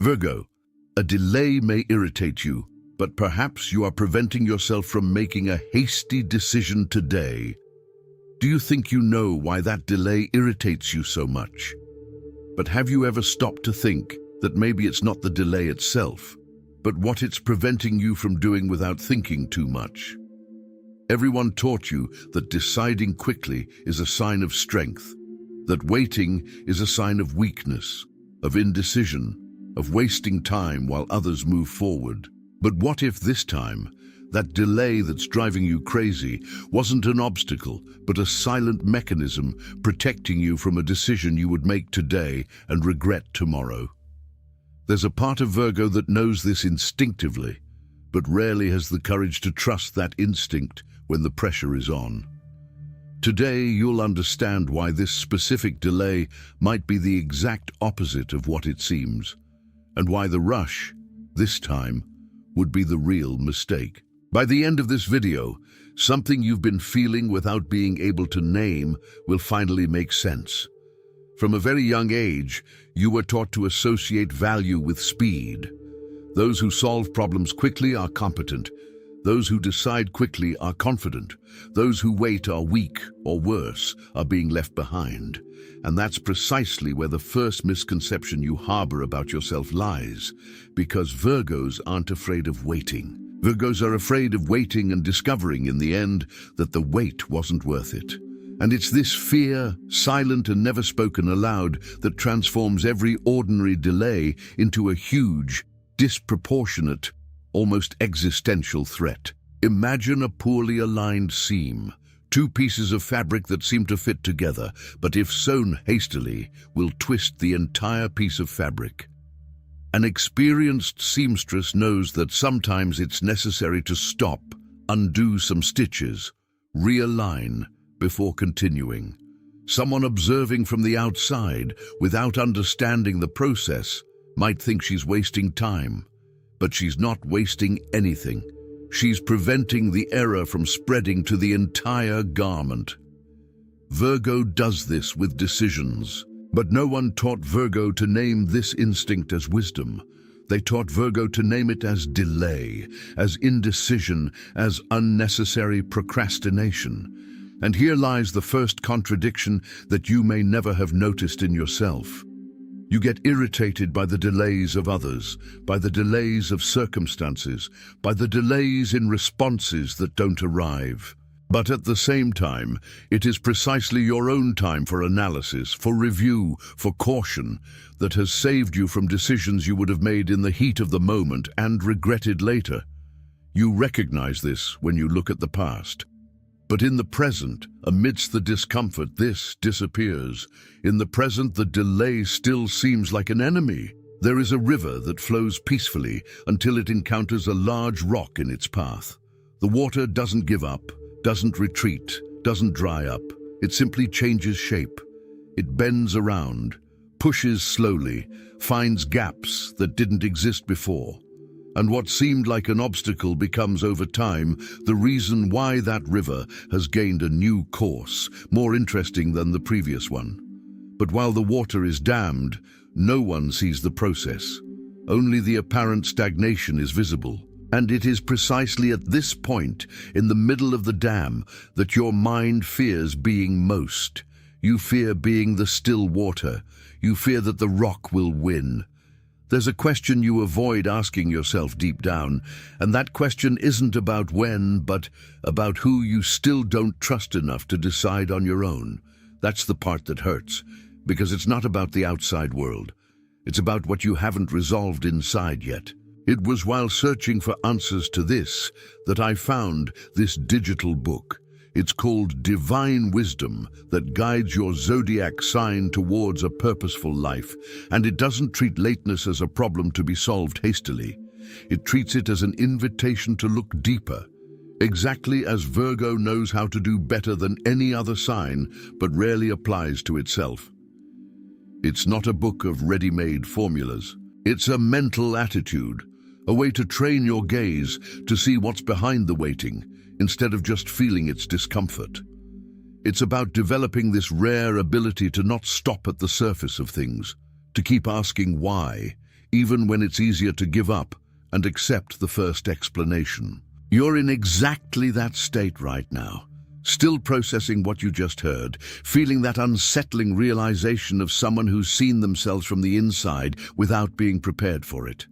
Virgo, a delay may irritate you, but perhaps you are preventing yourself from making a hasty decision today. Do you think you know why that delay irritates you so much? But have you ever stopped to think that maybe it's not the delay itself, but what it's preventing you from doing without thinking too much? Everyone taught you that deciding quickly is a sign of strength, that waiting is a sign of weakness, of indecision, of wasting time while others move forward. But what if this time, that delay that's driving you crazy wasn't an obstacle, but a silent mechanism protecting you from a decision you would make today and regret tomorrow? There's a part of Virgo that knows this instinctively, but rarely has the courage to trust that instinct when the pressure is on. Today, you'll understand why this specific delay might be the exact opposite of what it seems, and why the rush, this time, would be the real mistake. By the end of this video, something you've been feeling without being able to name will finally make sense. From a very young age, you were taught to associate value with speed. Those who solve problems quickly are competent. Those who decide quickly are confident. Those who wait are weak, or worse, are being left behind. And that's precisely where the first misconception you harbor about yourself lies, because Virgos aren't afraid of waiting. Virgos are afraid of waiting and discovering in the end that the wait wasn't worth it. And it's this fear, silent and never spoken aloud, that transforms every ordinary delay into a huge, disproportionate, almost existential threat. Imagine a poorly aligned seam, two pieces of fabric that seem to fit together, but if sewn hastily, will twist the entire piece of fabric. An experienced seamstress knows that sometimes it's necessary to stop, undo some stitches, realign before continuing. Someone observing from the outside, without understanding the process, might think she's wasting time. But she's not wasting anything. She's preventing the error from spreading to the entire garment. Virgo does this with decisions, but no one taught Virgo to name this instinct as wisdom. They taught Virgo to name it as delay, as indecision, as unnecessary procrastination. And here lies the first contradiction that you may never have noticed in yourself. You get irritated by the delays of others, by the delays of circumstances, by the delays in responses that don't arrive. But at the same time, it is precisely your own time for analysis, for review, for caution, that has saved you from decisions you would have made in the heat of the moment and regretted later. You recognize this when you look at the past. But in the present, amidst the discomfort, this disappears. In the present, the delay still seems like an enemy. There is a river that flows peacefully until it encounters a large rock in its path. The water doesn't give up, doesn't retreat, doesn't dry up. It simply changes shape. It bends around, pushes slowly, finds gaps that didn't exist before. And what seemed like an obstacle becomes over time the reason why that river has gained a new course, more interesting than the previous one. But while the water is dammed, no one sees the process. Only the apparent stagnation is visible. And it is precisely at this point, in the middle of the dam, that your mind fears being most. You fear being the still water. You fear that the rock will win. There's a question you avoid asking yourself deep down, and that question isn't about when, but about who you still don't trust enough to decide on your own. That's the part that hurts, because it's not about the outside world. It's about what you haven't resolved inside yet. It was while searching for answers to this that I found this digital book. It's called Divine Wisdom, that guides your zodiac sign towards a purposeful life, and it doesn't treat lateness as a problem to be solved hastily. It treats it as an invitation to look deeper, exactly as Virgo knows how to do better than any other sign, but rarely applies to itself. It's not a book of ready-made formulas. It's a mental attitude, a way to train your gaze to see what's behind the waiting, instead of just feeling its discomfort. It's about developing this rare ability to not stop at the surface of things, to keep asking why, even when it's easier to give up and accept the first explanation. You're in exactly that state right now, still processing what you just heard, feeling that unsettling realization of someone who's seen themselves from the inside without being prepared for it.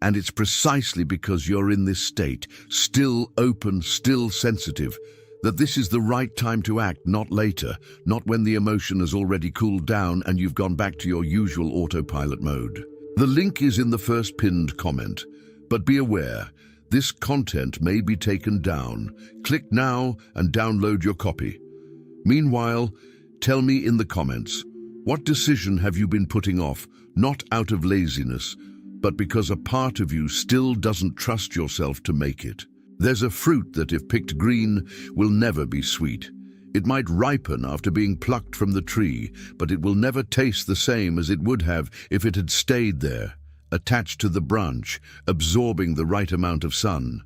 And it's precisely because you're in this state, still open, still sensitive, that this is the right time to act, not later, not when the emotion has already cooled down and you've gone back to your usual autopilot mode. The link is in the first pinned comment, but be aware, this content may be taken down. Click now and download your copy. Meanwhile, tell me in the comments, what decision have you been putting off, not out of laziness, but because a part of you still doesn't trust yourself to make it? There's a fruit that, if picked green, will never be sweet. It might ripen after being plucked from the tree, but it will never taste the same as it would have if it had stayed there, attached to the branch, absorbing the right amount of sun.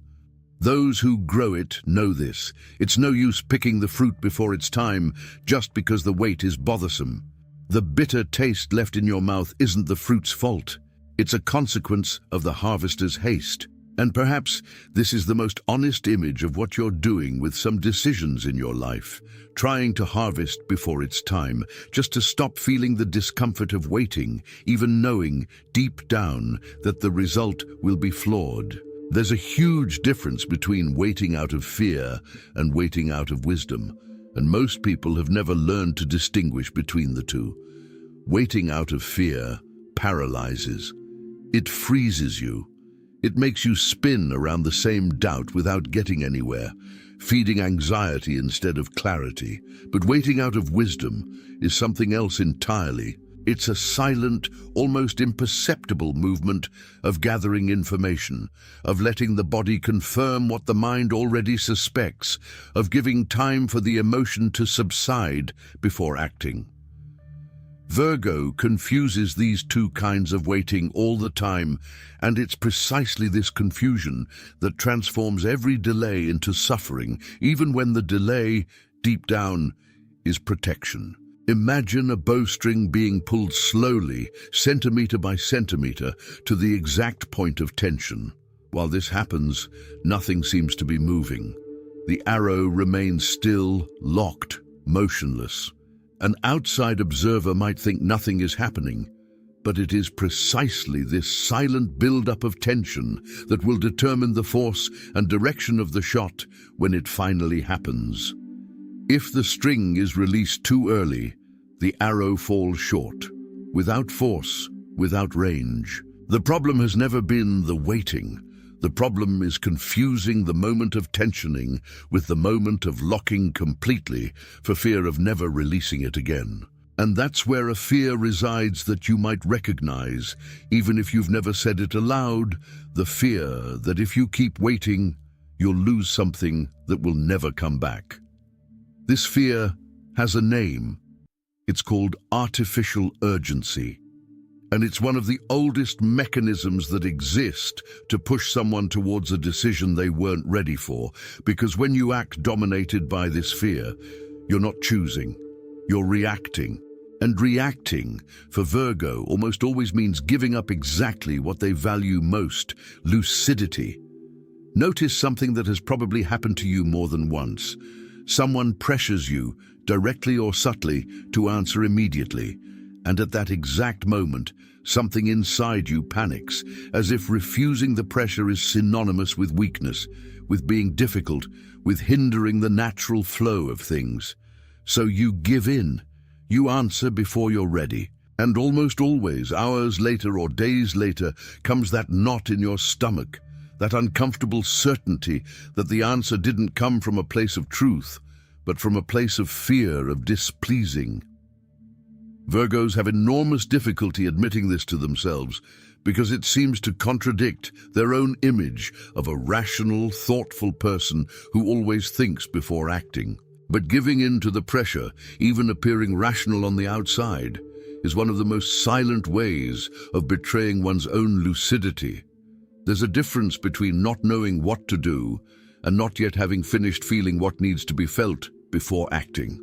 Those who grow it know this. It's no use picking the fruit before its time just because the wait is bothersome. The bitter taste left in your mouth isn't the fruit's fault. It's a consequence of the harvester's haste. And perhaps this is the most honest image of what you're doing with some decisions in your life, trying to harvest before it's time, just to stop feeling the discomfort of waiting, even knowing deep down that the result will be flawed. There's a huge difference between waiting out of fear and waiting out of wisdom, and most people have never learned to distinguish between the two. Waiting out of fear paralyzes. It freezes you. It makes you spin around the same doubt without getting anywhere, feeding anxiety instead of clarity. But waiting out of wisdom is something else entirely. It's a silent, almost imperceptible movement of gathering information, of letting the body confirm what the mind already suspects, of giving time for the emotion to subside before acting. Virgo confuses these two kinds of waiting all the time, and it's precisely this confusion that transforms every delay into suffering, even when the delay, deep down, is protection. Imagine a bowstring being pulled slowly, centimeter by centimeter, to the exact point of tension. While this happens, nothing seems to be moving. The arrow remains still, locked, motionless. An outside observer might think nothing is happening, but it is precisely this silent build-up of tension that will determine the force and direction of the shot when it finally happens. If the string is released too early, the arrow falls short, without force, without range. The problem has never been the waiting. The problem is confusing the moment of tensioning with the moment of locking completely for fear of never releasing it again. And that's where a fear resides that you might recognize, even if you've never said it aloud, the fear that if you keep waiting, you'll lose something that will never come back. This fear has a name. It's called artificial urgency. And it's one of the oldest mechanisms that exist to push someone towards a decision they weren't ready for. Because when you act dominated by this fear, you're not choosing, you're reacting. And reacting, for Virgo, almost always means giving up exactly what they value most, lucidity. Notice something that has probably happened to you more than once. Someone pressures you, directly or subtly, to answer immediately. And at that exact moment, something inside you panics, as if refusing the pressure is synonymous with weakness, with being difficult, with hindering the natural flow of things. So you give in. You answer before you're ready. And almost always, hours later or days later, comes that knot in your stomach, that uncomfortable certainty that the answer didn't come from a place of truth, but from a place of fear, of displeasing. Virgos have enormous difficulty admitting this to themselves because it seems to contradict their own image of a rational, thoughtful person who always thinks before acting. But giving in to the pressure, even appearing rational on the outside, is one of the most silent ways of betraying one's own lucidity. There's a difference between not knowing what to do and not yet having finished feeling what needs to be felt before acting.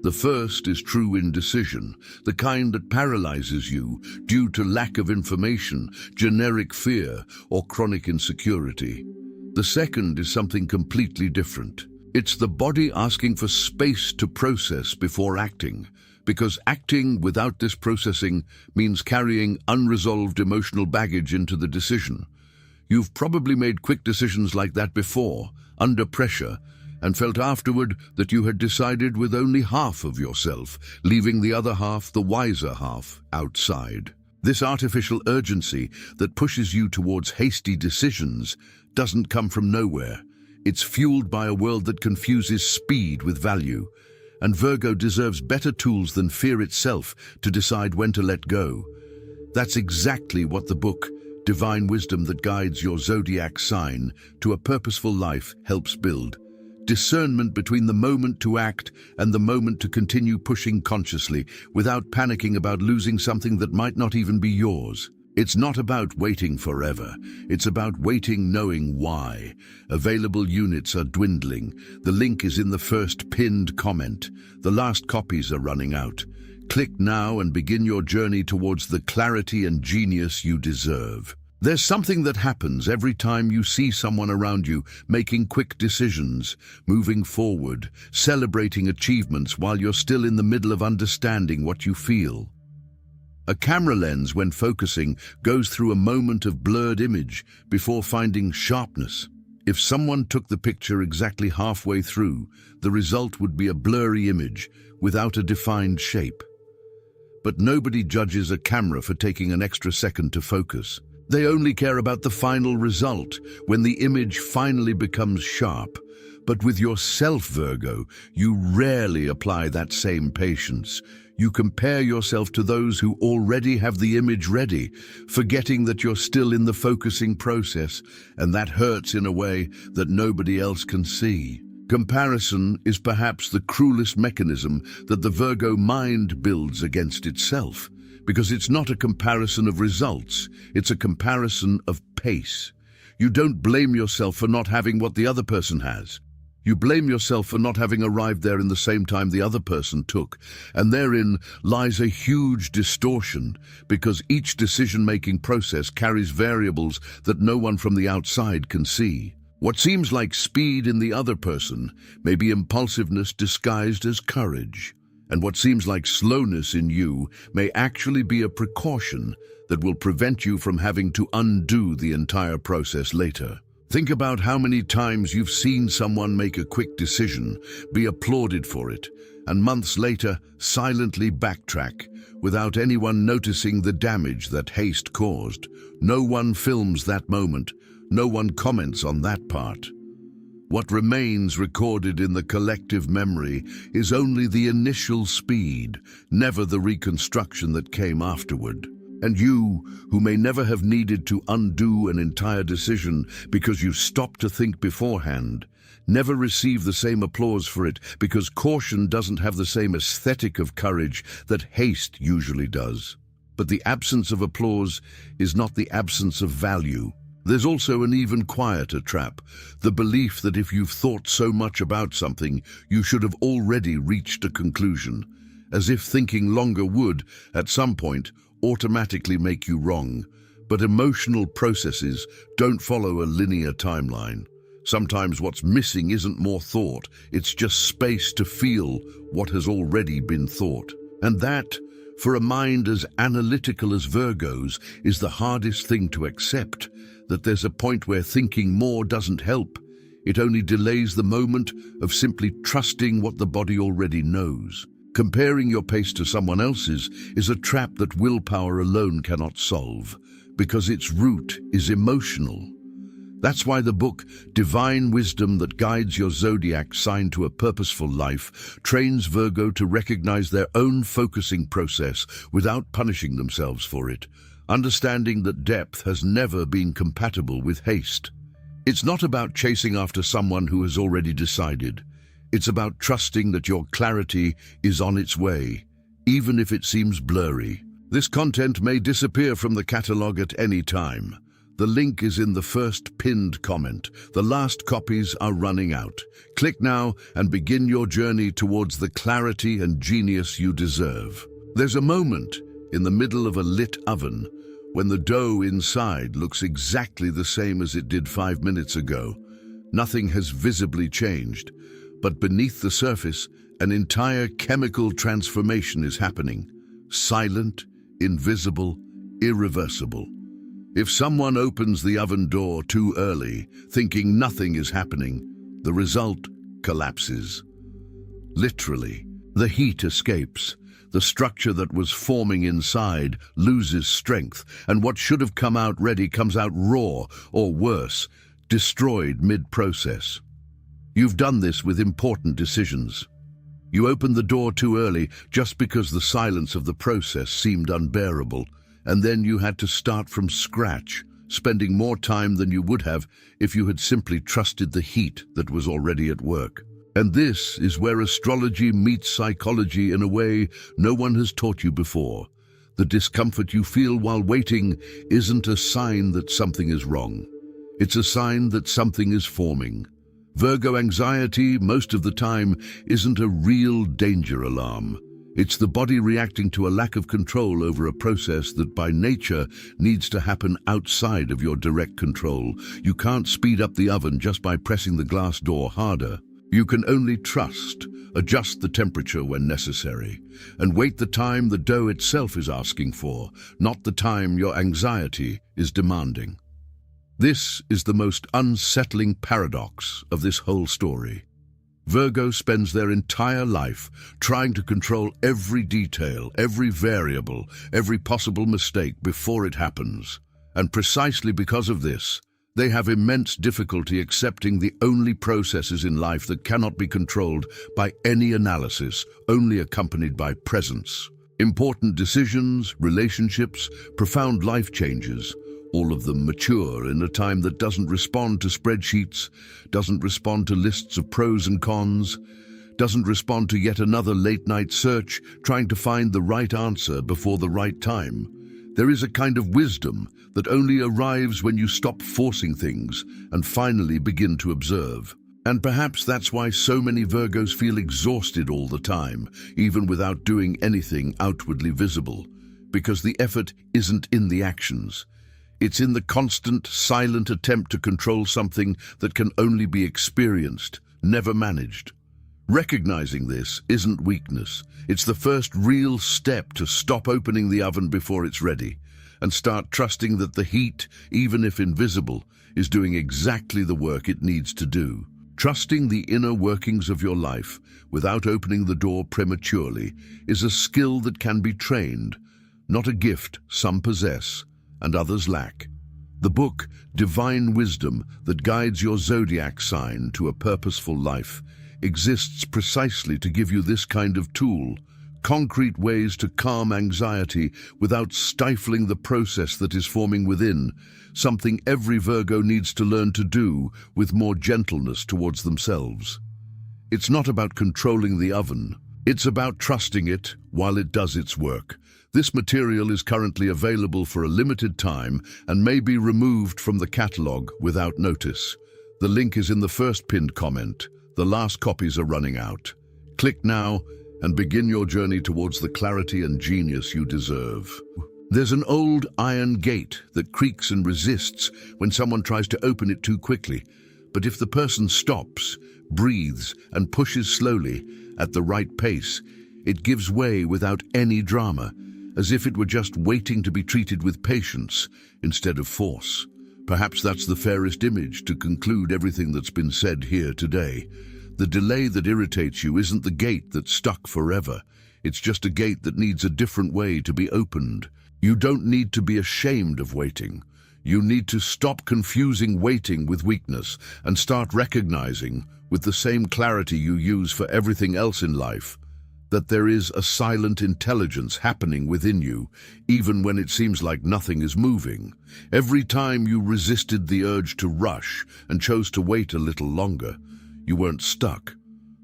The first is true indecision, the kind that paralyzes you due to lack of information, generic fear, or chronic insecurity. The second is something completely different. It's the body asking for space to process before acting, because acting without this processing means carrying unresolved emotional baggage into the decision. You've probably made quick decisions like that before, under pressure, and felt afterward that you had decided with only half of yourself, leaving the other half, the wiser half, outside. This artificial urgency that pushes you towards hasty decisions doesn't come from nowhere. It's fueled by a world that confuses speed with value, and Virgo deserves better tools than fear itself to decide when to let go. That's exactly what the book, Divine Wisdom That Guides Your Zodiac Sign to a Purposeful Life, helps build. Discernment between the moment to act and the moment to continue pushing consciously without panicking about losing something that might not even be yours. It's not about waiting forever. It's about waiting knowing why. Available units are dwindling. The link is in the first pinned comment. The last copies are running out. Click now and begin your journey towards the clarity and genius you deserve. There's something that happens every time you see someone around you making quick decisions, moving forward, celebrating achievements while you're still in the middle of understanding what you feel. A camera lens, when focusing, goes through a moment of blurred image before finding sharpness. If someone took the picture exactly halfway through, the result would be a blurry image without a defined shape. But nobody judges a camera for taking an extra second to focus. They only care about the final result, when the image finally becomes sharp. But with yourself, Virgo, you rarely apply that same patience. You compare yourself to those who already have the image ready, forgetting that you're still in the focusing process, and that hurts in a way that nobody else can see. Comparison is perhaps the cruelest mechanism that the Virgo mind builds against itself, because it's not a comparison of results, it's a comparison of pace. You don't blame yourself for not having what the other person has. You blame yourself for not having arrived there in the same time the other person took, and therein lies a huge distortion, because each decision-making process carries variables that no one from the outside can see. What seems like speed in the other person may be impulsiveness disguised as courage, and what seems like slowness in you may actually be a precaution that will prevent you from having to undo the entire process later. Think about how many times you've seen someone make a quick decision, be applauded for it, and months later silently backtrack without anyone noticing the damage that haste caused. No one films that moment. No one comments on that part. What remains recorded in the collective memory is only the initial speed, never the reconstruction that came afterward. And you, who may never have needed to undo an entire decision because you stopped to think beforehand, never receive the same applause for it because caution doesn't have the same aesthetic of courage that haste usually does. But the absence of applause is not the absence of value. There's also an even quieter trap, the belief that if you've thought so much about something, you should have already reached a conclusion, as if thinking longer would, at some point, automatically make you wrong. But emotional processes don't follow a linear timeline. Sometimes what's missing isn't more thought, it's just space to feel what has already been thought. And that, for a mind as analytical as Virgo's, is the hardest thing to accept, that there's a point where thinking more doesn't help. It only delays the moment of simply trusting what the body already knows. Comparing your pace to someone else's is a trap that willpower alone cannot solve, because its root is emotional. That's why the book, Divine Wisdom That Guides Your Zodiac Sign to a Purposeful Life, trains Virgo to recognize their own focusing process without punishing themselves for it, understanding that depth has never been compatible with haste. It's not about chasing after someone who has already decided. It's about trusting that your clarity is on its way, even if it seems blurry. This content may disappear from the catalog at any time. The link is in the first pinned comment. The last copies are running out. Click now and begin your journey towards the clarity and genius you deserve. There's a moment in the middle of a lit oven when the dough inside looks exactly the same as it did 5 minutes ago. Nothing has visibly changed, but beneath the surface, an entire chemical transformation is happening. Silent, invisible, irreversible. If someone opens the oven door too early, thinking nothing is happening, the result collapses. Literally, the heat escapes. The structure that was forming inside loses strength, and what should have come out ready comes out raw, or worse, destroyed mid-process. You've done this with important decisions. You opened the door too early just because the silence of the process seemed unbearable, and then you had to start from scratch, spending more time than you would have if you had simply trusted the heat that was already at work. And this is where astrology meets psychology in a way no one has taught you before. The discomfort you feel while waiting isn't a sign that something is wrong. It's a sign that something is forming. Virgo anxiety, most of the time, isn't a real danger alarm. It's the body reacting to a lack of control over a process that by nature needs to happen outside of your direct control. You can't speed up the oven just by pressing the glass door harder. You can only trust, adjust the temperature when necessary, and wait the time the dough itself is asking for, not the time your anxiety is demanding. This is the most unsettling paradox of this whole story. Virgo spends their entire life trying to control every detail, every variable, every possible mistake before it happens. And precisely because of this, they have immense difficulty accepting the only processes in life that cannot be controlled by any analysis, only accompanied by presence. Important decisions, relationships, profound life changes, all of them mature in a time that doesn't respond to spreadsheets, doesn't respond to lists of pros and cons, doesn't respond to yet another late-night search trying to find the right answer before the right time. There is a kind of wisdom that only arrives when you stop forcing things and finally begin to observe. And perhaps that's why so many Virgos feel exhausted all the time, even without doing anything outwardly visible, because the effort isn't in the actions. It's in the constant, silent attempt to control something that can only be experienced, never managed. Recognizing this isn't weakness. It's the first real step to stop opening the oven before it's ready and start trusting that the heat, even if invisible, is doing exactly the work it needs to do. Trusting the inner workings of your life without opening the door prematurely is a skill that can be trained, not a gift some possess and others lack. The book, Divine Wisdom, that guides your zodiac sign to a purposeful life, exists precisely to give you this kind of tool, concrete ways to calm anxiety without stifling the process that is forming within, something every Virgo needs to learn to do with more gentleness towards themselves. It's not about controlling the oven, it's about trusting it while it does its work. This material is currently available for a limited time and may be removed from the catalogue without notice. The link is in the first pinned comment. The last copies are running out. Click now and begin your journey towards the clarity and genius you deserve. There's an old iron gate that creaks and resists when someone tries to open it too quickly. But if the person stops, breathes, and pushes slowly at the right pace, it gives way without any drama, as if it were just waiting to be treated with patience instead of force. Perhaps that's the fairest image to conclude everything that's been said here today. The delay that irritates you isn't the gate that's stuck forever. It's just a gate that needs a different way to be opened. You don't need to be ashamed of waiting. You need to stop confusing waiting with weakness and start recognizing, with the same clarity you use for everything else in life, that there is a silent intelligence happening within you, even when it seems like nothing is moving. Every time you resisted the urge to rush and chose to wait a little longer, you weren't stuck.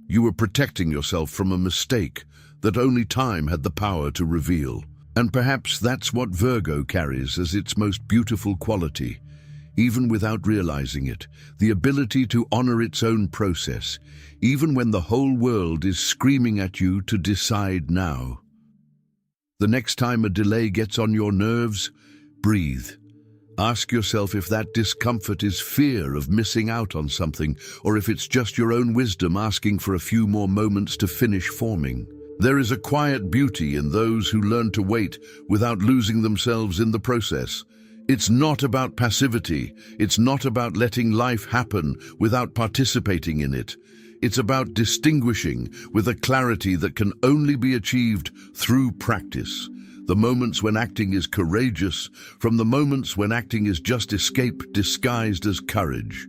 You were protecting yourself from a mistake that only time had the power to reveal. And perhaps that's what Virgo carries as its most beautiful quality. even without realizing it, the ability to honor its own process, even when the whole world is screaming at you to decide now. The next time a delay gets on your nerves, breathe. Ask yourself if that discomfort is fear of missing out on something, or if it's just your own wisdom asking for a few more moments to finish forming. There is a quiet beauty in those who learn to wait without losing themselves in the process. It's not about passivity. It's not about letting life happen without participating in it. It's about distinguishing with a clarity that can only be achieved through practice. The moments when acting is courageous from the moments when acting is just escape disguised as courage.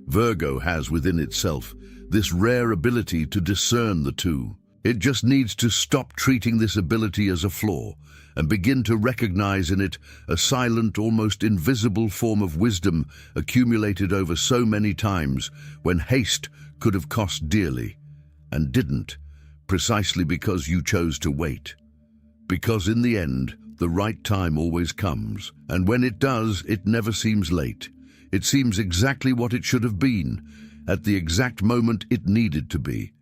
Virgo has within itself this rare ability to discern the two. It just needs to stop treating this ability as a flaw and begin to recognize in it a silent, almost invisible form of wisdom accumulated over so many times when haste could have cost dearly and didn't, precisely because you chose to wait. Because in the end, the right time always comes, and when it does, it never seems late. It seems exactly what it should have been, at the exact moment it needed to be.